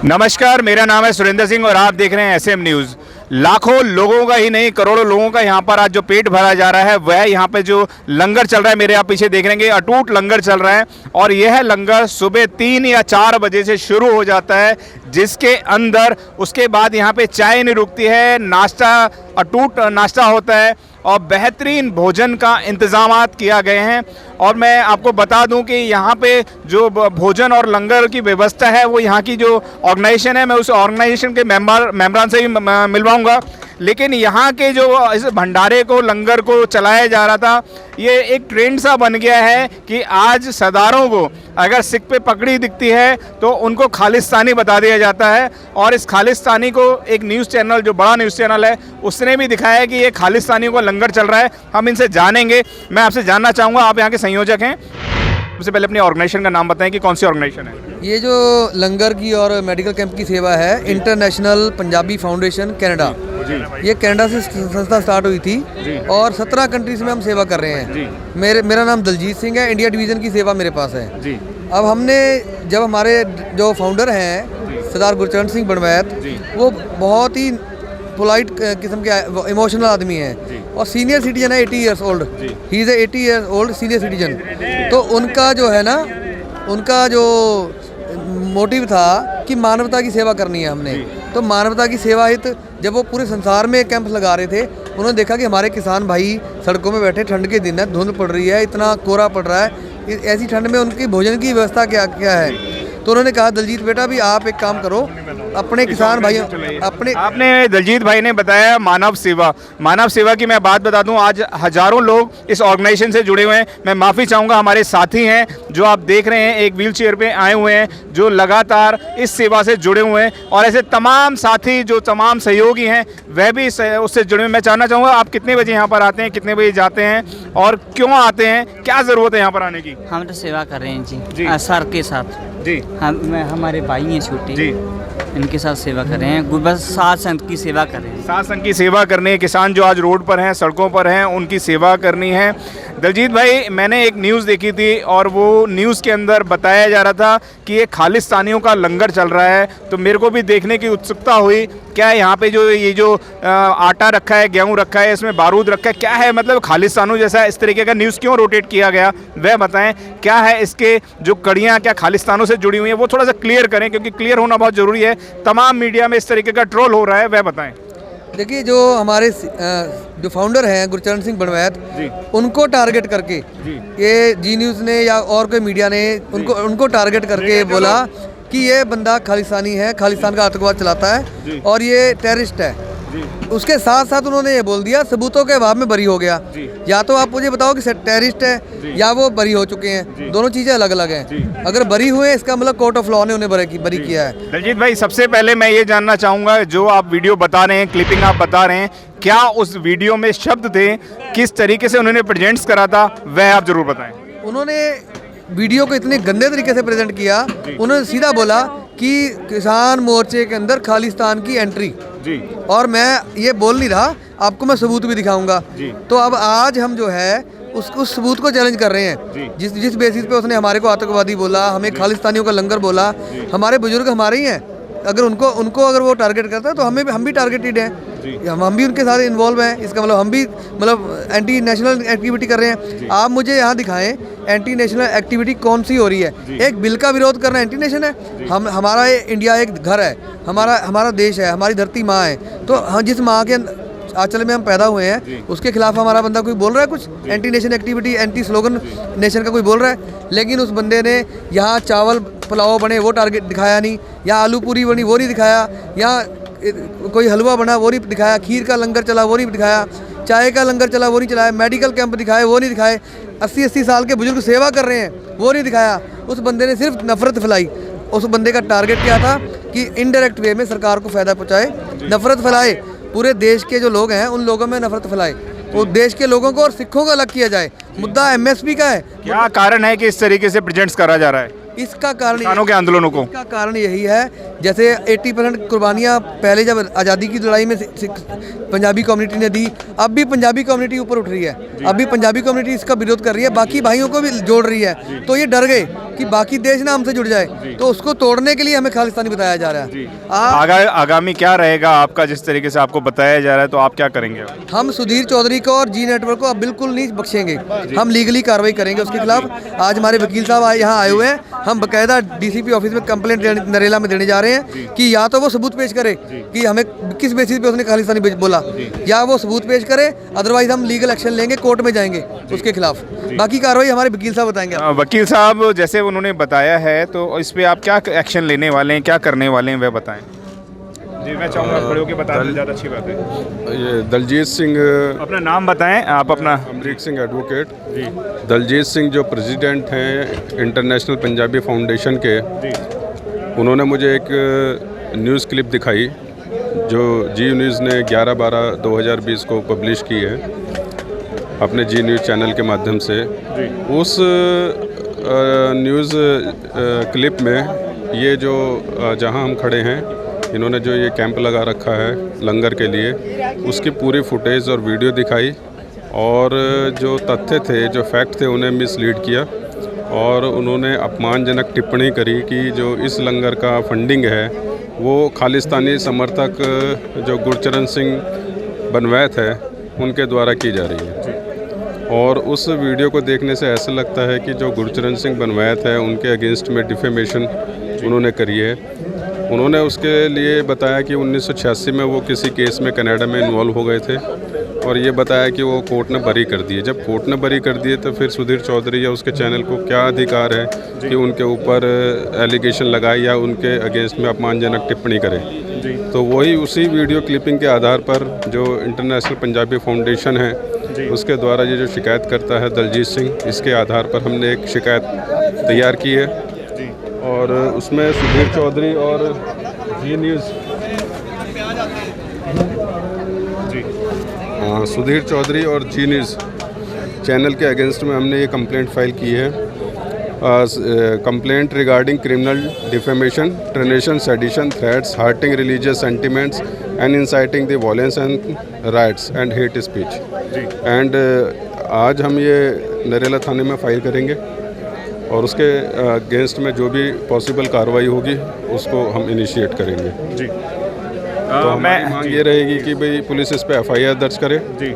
नमस्कार, मेरा नाम है सुरेंद्र सिंह और आप देख रहे हैं एसएम न्यूज़। लाखों लोगों का ही नहीं, करोड़ों लोगों का यहाँ पर आज जो पेट भरा जा रहा है वह यहाँ पे जो लंगर चल रहा है, मेरे आप पीछे देख रहे हैं, अटूट लंगर चल रहा है। और यह लंगर सुबह 3 या 4 बजे से शुरू हो जाता है, जिसके अंदर उसके बाद यहाँ पे चाय नहीं रुकती है, नाश्ता, अटूट नाश्ता होता है और बेहतरीन भोजन का इंतज़ामात किया गए हैं। और मैं आपको बता दूं कि यहाँ पे जो भोजन और लंगर की व्यवस्था है वो यहाँ की जो ऑर्गेनाइजेशन है, मैं उस ऑर्गेनाइजेशन के मेंबरान से ही मिलवाऊंगा। लेकिन यहाँ के जो इस भंडारे को, लंगर को चलाया जा रहा था, ये एक ट्रेंड सा बन गया है कि आज सरदारों को अगर सिख पे पगड़ी दिखती है तो उनको खालिस्तानी बता दिया जाता है। और इस खालिस्तानी को एक न्यूज़ चैनल, जो बड़ा न्यूज़ चैनल है, उसने भी दिखाया है कि ये खालिस्तानियों का लंगर चल रहा है। हम इनसे जानेंगे। मैं आपसे जानना चाहूँगा, आप यहाँ के संयोजक हैं, सबसे पहले अपनी ऑर्गेनाइजेशन का नाम बताएं कि कौन सी ऑर्गेनाइजेशन है। ये जो लंगर की और मेडिकल कैंप की सेवा है, इंटरनेशनल पंजाबी फाउंडेशन कनाडा, ये कनाडा से संस्था स्टार्ट हुई थी और 17 कंट्रीज में हम सेवा कर रहे हैं। मेरा नाम दलजीत सिंह है, इंडिया डिवीज़न की सेवा मेरे पास है। अब हमने, जब हमारे जो फाउंडर हैं सरदार गुरचरण सिंह बनवैत, वो बहुत ही पोलाइट किस्म के इमोशनल आदमी हैं और सीनियर सिटीजन है, 80 years old, he is 80 years old senior citizen. तो उनका जो है ना, उनका जो मोटिव था कि मानवता की सेवा करनी है हमने। तो मानवता की सेवा हित जब वो पूरे संसार में कैंप लगा रहे थे, उन्होंने देखा कि हमारे किसान भाई सड़कों में बैठे, ठंड के दिन है, धुंध पड़ रही है, इतना कोहरा पड़ रहा है, ऐसी ठंड में उनकी भोजन की व्यवस्था क्या क्या है। तो उन्होंने कहा, दलजीत बेटा भी आप एक काम करो, अपने किसान भाइयों, अपने, आपने दलजीत भाई ने बताया मानव सेवा। मानव सेवा की मैं बात बता दूं, आज हजारों लोग इस ऑर्गेनाइजेशन से जुड़े हुए हैं। मैं माफ़ी चाहूँगा, हमारे साथी हैं जो आप देख रहे हैं, एक व्हील चेयर पे आए हुए हैं, जो लगातार इस सेवा से जुड़े हुए हैं। और ऐसे तमाम साथी, जो तमाम सहयोगी हैं, वह भी उससे जुड़े हुए। मैं जानना चाहूँगा, आप कितने बजे यहाँ पर आते हैं, कितने बजे जाते हैं और क्यों आते हैं, क्या ज़रूरत है यहाँ पर आने की? हम तो सेवा कर रहे हैं जी, सर के साथ जी। हमारे भाई हैं छोटे जी, इनके साथ सेवा कर रहे हैं, बस सात संत की सेवा कर रहे हैं। सात संघ की सेवा करनी है, किसान जो आज रोड पर हैं, सड़कों पर हैं, उनकी सेवा करनी है। दलजीत भाई, मैंने एक न्यूज़ देखी थी और वो न्यूज़ के अंदर बताया जा रहा था कि ये खालिस्तानियों का लंगर चल रहा है, तो मेरे को भी देखने की उत्सुकता हुई। क्या यहाँ पे जो ये जो आटा रखा है, गेहूँ रखा है, इसमें बारूद रखा है, क्या है, मतलब खालिस्तानों जैसा इस तरीके का न्यूज़ क्यों रोटेट किया गया, वह बताएं। क्या है इसके जो कड़ियाँ, क्या खालिस्तानों से जुड़ी हुई हैं, वो थोड़ा सा क्लियर करें, क्योंकि क्लियर होना बहुत ज़रूरी है। तमाम मीडिया में इस तरीके का ट्रोल हो रहा है, वह बताएं। देखिए, जो हमारे जो फाउंडर हैं गुरचरण सिंह बनवैत, उनको टारगेट करके ये जी न्यूज़ ने या और कोई मीडिया ने उनको टारगेट करके बोला कि ये बंदा खालिस्तानी है, खालिस्तान का आतंकवाद चलाता है और ये टेररिस्ट है। उसके साथ साथ उन्होंने ये बोल दिया, सबूतों के अभाव में बरी हो गया। या तो आप मुझे बताओ कि टेररिस्ट है या वो बरी हो चुके हैं, दोनों चीज़ें अलग अलग हैं। अगर बरी हुए, इसका मतलब कोर्ट ऑफ लॉ ने उन्हें बरी किया है। दलजीत भाई, सबसे पहले मैं ये जानना चाहूँगा, जो आप वीडियो बता रहे हैं, क्लिपिंग आप बता रहे हैं, क्या उस वीडियो में शब्द थे, किस तरीके से उन्होंने प्रेजेंट्स करा था, वह आप जरूर बताएं। उन्होंने वीडियो को इतने गंदे तरीके से प्रेजेंट किया, उन्होंने सीधा बोला कि किसान मोर्चे के अंदर खालिस्तान की एंट्री, और मैं ये बोल नहीं रहा, आपको मैं सबूत भी दिखाऊंगा। तो अब आज हम जो है उस सबूत को चैलेंज कर रहे हैं। जिस बेसिस पे उसने हमारे को आतंकवादी बोला, हमें खालिस्तानियों का लंगर बोला, हमारे बुजुर्ग हमारे ही हैं, अगर उनको अगर वो टारगेट करता है तो हम भी टारगेटेड हैं, हम भी उनके साथ इन्वॉल्व हैं। इसका मतलब हम भी एंटी नेशनल एक्टिविटी कर रहे हैं। आप मुझे यहाँ दिखाएं एंटी नेशनल एक्टिविटी कौन सी हो रही है। एक बिल का विरोध करना एंटी नेशन है? हमारा इंडिया एक घर है, हमारा देश है, हमारी धरती माँ है, तो हम जिस माँ के आंचल में हम पैदा हुए हैं, उसके खिलाफ हमारा बंदा कोई बोल रहा है कुछ anti nation activity, anti slogan nation का कोई बोल रहा है? लेकिन उस बंदे ने यहाँ चावल पुलाव बने वो टारगेट दिखाया नहीं, या आलू पूरी बनी वो नहीं दिखाया, या कोई हलवा बना वो नहीं दिखाया, खीर का लंगर चला वो नहीं दिखाया, चाय का लंगर चला वो नहीं चलाया, मेडिकल कैंप दिखाए वो नहीं दिखाए, 80-80 साल के बुजुर्ग सेवा कर रहे हैं वो नहीं दिखाया। उस बंदे ने सिर्फ नफरत फैलाई। उस बंदे का टारगेट क्या था कि इनडायरेक्ट वे में सरकार को फ़ायदा पहुँचाए, नफरत फैलाए, पूरे देश के जो लोग हैं उन लोगों में नफरत फैलाए, वो देश के लोगों को और सिखों को अलग किया जाए। मुद्दा एमएसपी का है। क्या कारण है कि इस तरीके से प्रेजेंट्स करा जा रहा है? इसका कारण किसानों के आंदोलनों को, इसका कारण यही है, जैसे 80% कुर्बानियाँ पहले जब आज़ादी की लड़ाई में पंजाबी कम्युनिटी ने दी, अब भी पंजाबी कम्युनिटी ऊपर उठ रही है, अब भी पंजाबी कम्युनिटी इसका विरोध कर रही है, बाकी भाइयों को भी जोड़ रही है। तो ये डर गए कि बाकी देश ना हमसे जुड़ जाए, तो उसको तोड़ने के लिए हमें खालिस्तानी बताया जा रहा है। आगामी क्या रहेगा आपका, जिस तरीके से आपको बताया जा रहा है, तो आप क्या करेंगे? हम सुधीर चौधरी को और जी नेटवर्क को अब बिल्कुल नहीं बख्शेंगे, हम लीगली कार्रवाई करेंगे उसके खिलाफ। आज हमारे वकील साहब यहाँ आए हुए हैं, हम बकायदा डीसीपी ऑफिस में कंप्लेंट नरेला में देने जा रहे हैं कि या तो वो सबूत पेश करे कि हमें किस बेसिस पे उसने खालिस्तानी बोला, या वो सबूत पेश करे, अदरवाइज हम लीगल एक्शन लेंगे, कोर्ट में जाएंगे उसके खिलाफ। बाकी कार्रवाई हमारे वकील साहब बताएंगे। वकील साहब, जैसे उन्होंने बताया है, तो इस पे आप क्या एक्शन लेने वाले हैं, क्या करने वाले हैं, वह बताएं। जी, मैं चाहूँगा खड़े होकर बता दें, ज़्यादा अच्छी बात है। ये दलजीत सिंह, अपना नाम बताएं आप अपना। अमरीक सिंह एडवोकेट जी। दलजीत सिंह जो प्रेसिडेंट हैं इंटरनेशनल पंजाबी फाउंडेशन के, उन्होंने मुझे एक न्यूज़ क्लिप दिखाई जो जी न्यूज़ ने 11/12/2020 को पब्लिश की है अपने जी न्यूज़ चैनल के माध्यम से। उस न्यूज़ क्लिप में ये जो जहां हम खड़े हैं, इन्होंने जो ये कैंप लगा रखा है लंगर के लिए, उसकी पूरी फुटेज और वीडियो दिखाई, और जो तथ्य थे, जो फैक्ट थे, उन्हें मिसलीड किया, और उन्होंने अपमानजनक टिप्पणी करी कि जो इस लंगर का फंडिंग है वो खालिस्तानी समर्थक जो गुरचरण सिंह बनवैत है उनके द्वारा की जा रही है। और उस वीडियो को देखने से ऐसा लगता है कि जो गुरचरण सिंह बनवैत है उनके अगेंस्ट में डिफेमेशन उन्होंने करी है। उन्होंने उसके लिए बताया कि 1986 में वो किसी केस में कनाडा में इन्वॉल्व हो गए थे, और ये बताया कि वो कोर्ट ने बरी कर दिए। जब कोर्ट ने बरी कर दिए तो फिर सुधीर चौधरी या उसके चैनल को क्या अधिकार है कि उनके ऊपर एलिगेशन लगाए या उनके अगेंस्ट में अपमानजनक टिप्पणी करें। तो वही उसी वीडियो क्लिपिंग के आधार पर जो इंटरनेशनल पंजाबी फाउंडेशन है उसके द्वारा ये जो शिकायत करता है दलजीत सिंह, इसके आधार पर हमने एक शिकायत तैयार की है, और उसमें सुधीर चौधरी और जी न्यूज़ सुधीर चौधरी और जी न्यूज़ चैनल के अगेंस्ट में हमने ये कंप्लेंट फाइल की है। Complaint regarding criminal defamation, treason, sedition, threats, hurting religious sentiments and inciting the violence and riots and hate speech. And आज हम ये नरेला थाने में फाइल करेंगे, और उसके अगेंस्ट में जो भी पॉसिबल कार्रवाई होगी उसको हम इनिशिएट करेंगे जी। तो हमारी मांग ये रहेगी कि भाई पुलिस इस पे FIR दर्ज करे जी,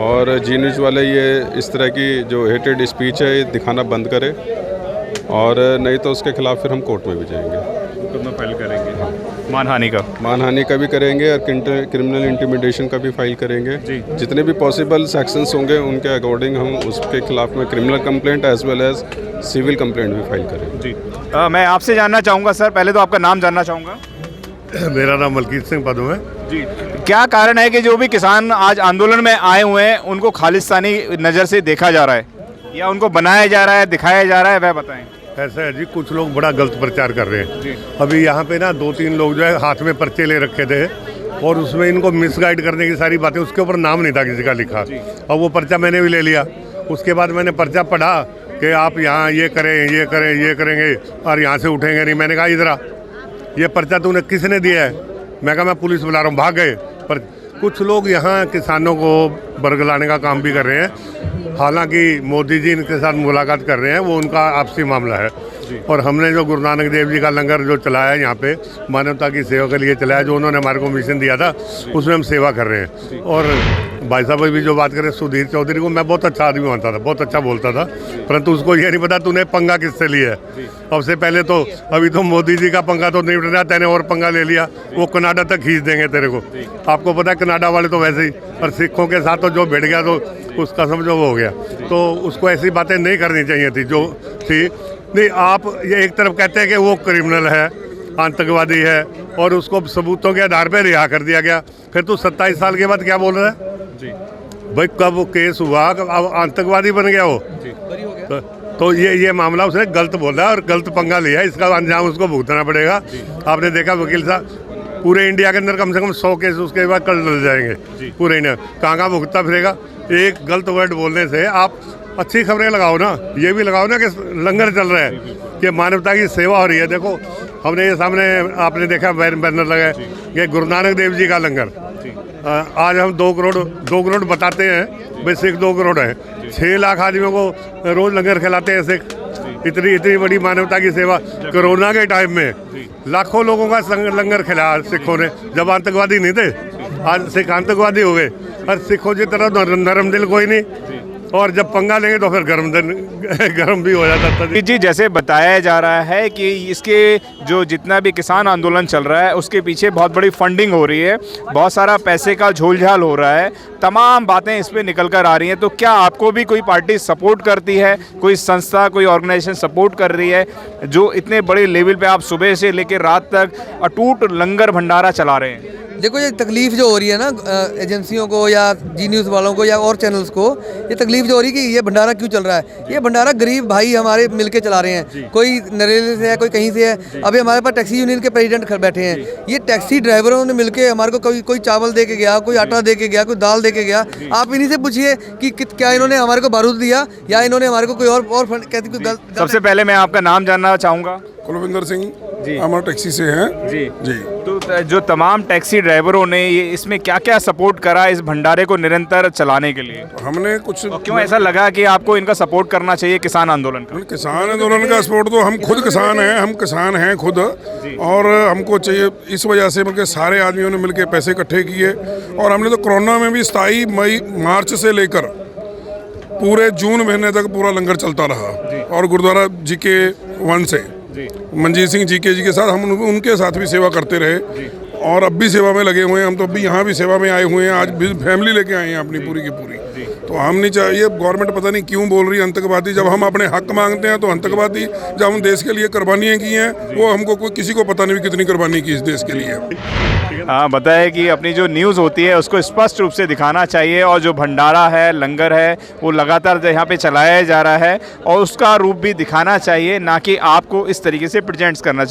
और जी न्यूज़ वाले ये इस तरह की जो हेटेड स्पीच है ये दिखाना बंद करे, और नहीं तो उसके खिलाफ फिर हम कोर्ट में भी जाएंगे, मुकदमा फाइल करेंगे, मानहानि का भी करेंगे, और क्रिमिनल इंटिमिडेशन का भी फाइल करेंगे जी। जितने भी पॉसिबल सेक्शंस होंगे उनके अकॉर्डिंग हम उसके खिलाफ में criminal complaint as well as civil complaint भी फाइल करेंगे जी। मैं आपसे जानना चाहूँगा सर, पहले तो आपका नाम जानना चाहूँगा। मेरा नाम मलकीत सिंह पदम है जी। क्या कारण है कि जो भी किसान आज आंदोलन में आए हुए हैं उनको खालिस्तानी नज़र से देखा जा रहा है, या उनको बनाया जा रहा है, दिखाया जा रहा है, वह बताएं। ऐसा है जी, कुछ लोग बड़ा गलत प्रचार कर रहे हैं। अभी यहाँ पे ना 2-3 लोग जो है हाथ में पर्चे ले रखे थे, और उसमें इनको मिसगाइड करने की सारी बातें, उसके ऊपर नाम नहीं था किसी का लिखा, और वो पर्चा मैंने भी ले लिया। उसके बाद मैंने पर्चा पढ़ा कि आप यहाँ ये करें, ये करें, ये करेंगे, और यहाँ से उठेंगे नहीं। मैंने कहा इधर ये पर्चा तूने किसने दिया है? मैं कहा मैं पुलिस बुला रहा हूँ, भाग गए। पर कुछ लोग यहाँ किसानों को बरगलाने का काम भी कर रहे हैं। हालांकि मोदी जी इनके साथ मुलाकात कर रहे हैं, वो उनका आपसी मामला है। और हमने जो गुरु नानक देव जी का लंगर जो चलाया है यहाँ पे, मानवता की सेवा के लिए चलाया, जो उन्होंने हमारे को मिशन दिया था, उसमें हम सेवा कर रहे हैं। और भाई साहब भी जो बात करें, सुधीर चौधरी को मैं बहुत अच्छा आदमी मानता था, बहुत अच्छा बोलता था, परंतु उसको ये नहीं पता तूने पंगा किससे लिया है। अब से पहले तो अभी तो मोदी जी का पंगा तो नहीं उठ रहा, तेने और पंगा ले लिया, वो कनाडा तक खींच देंगे तेरे को। आपको पता है कनाडा वाले तो वैसे ही, और सिखों के साथ तो जो भिड़ गया तो उसका समझो वो हो गया। तो उसको ऐसी बातें नहीं करनी चाहिए थी जो थी। नहीं, आप ये एक तरफ कहते हैं कि वो क्रिमिनल है, आतंकवादी है, और उसको सबूतों के आधार पर रिहा कर दिया गया। फिर तू 27 साल के बाद क्या बोल रहा है जी? भाई कब वो केस हुआ, अब आतंकवादी बन गया वो जी। तो ये मामला उसने गलत बोला और गलत पंगा लिया, इसका अंजाम उसको भुगतना पड़ेगा। आपने देखा वकील साहब, पूरे इंडिया के अंदर कम से कम 100 केस उसके बाद कल डल जाएंगे पूरे इंडिया। कहाँ भुगता फिरेगा? एक गलत वर्ड बोलने से आप अच्छी खबरें लगाओ ना, ये भी लगाओ ना कि लंगर चल रहा है, कि मानवता की सेवा हो रही है। देखो हमने ये सामने आपने देखा बैनर लगाए कि गुरु नानक देव जी का लंगर। आज हम 2 करोड़ बताते हैं, भाई सिख 2 करोड़ है, 6 लाख आदमियों को रोज लंगर खिलाते हैं सिख। इतनी इतनी बड़ी मानवता की सेवा कोरोना के टाइम में लाखों लोगों का लंगर खिलाया सिखों ने। जब आतंकवादी नहीं थे, आज सिख आतंकवादी हो गए। और सिखों की तरह नरम दिल कोई नहीं, और जब पंगा लेंगे तो फिर गर्म भी हो जाता था। जी, जैसे बताया जा रहा है कि इसके जो जितना भी किसान आंदोलन चल रहा है उसके पीछे बहुत बड़ी फंडिंग हो रही है, बहुत सारा पैसे का झोलझाल हो रहा है, तमाम बातें इस पे निकल कर आ रही हैं। तो क्या आपको भी कोई पार्टी सपोर्ट करती है, कोई संस्था, कोई ऑर्गेनाइजेशन सपोर्ट कर रही है जो इतने बड़े लेवल पे आप सुबह से लेकर रात तक अटूट लंगर भंडारा चला रहे हैं? देखो, ये तकलीफ जो हो रही है ना एजेंसियों को या जी न्यूज़ वालों को या और चैनल्स को, ये तकलीफ जो हो रही है कि ये भंडारा क्यों चल रहा है। ये भंडारा गरीब भाई हमारे मिलके चला रहे हैं, कोई नरेले से है, कोई कहीं से है। अभी हमारे पास टैक्सी यूनियन के प्रेसिडेंट बैठे हैं, ये टैक्सी ड्राइवरों ने मिलके हमारे को कोई चावल दे के गया, कोई आटा दे के गया, कोई दाल दे के गया। आप इन्हीं से पूछिए कि क्या इन्होंने हमारे को बारूद दिया या इन्होंने हमारे को कोई और फंड कहती कोई गलत। सबसे पहले मैं आपका नाम जानना चाहूँगा। कुलविंदर सिंह जी, हमारा टैक्सी से हैं। जी जी। तो जो तमाम टैक्सी ड्राइवरों ने ये इसमें क्या क्या सपोर्ट करा इस भंडारे को निरंतर चलाने के लिए? हमने कुछ और क्यों ऐसा लगा कि आपको इनका सपोर्ट करना चाहिए किसान आंदोलन का? किसान आंदोलन का सपोर्ट तो हम खुद किसान हैं, हम किसान हैं खुद, और हमको चाहिए इस वजह से मिलकर सारे आदमियों ने मिलकर पैसे इकट्ठे किए। और हमने तो कोरोना में भी 27 मार्च से लेकर पूरे जून महीने तक पूरा लंगर चलता रहा, और गुरुद्वारा GK 1 से मंजीत सिंह GK जी के साथ हम उनके साथ भी सेवा करते रहे, और अब भी सेवा में लगे हुए हैं। हम तो अभी यहाँ भी सेवा में आए हुए हैं, आज भी फैमिली लेके आए हैं अपनी पूरी की पूरी। तो हम नहीं चाहिए, गवर्नमेंट पता नहीं क्यों बोल रही है आतंकवादी। जब हम अपने हक मांगते हैं तो आतंकवादी, जब हम देश के लिए कुर्बानियाँ की हैं वो हमको कोई किसी को पता नहीं कितनी कुर्बानी की इस देश के लिए। हाँ, बताए कि अपनी जो न्यूज़ होती है उसको स्पष्ट रूप से दिखाना चाहिए, और जो भंडारा है, लंगर है, वो लगातार यहाँ पे चलाया जा रहा है और उसका रूप भी दिखाना चाहिए, ना कि आपको इस तरीके से प्रेजेंट्स करना चाहिए।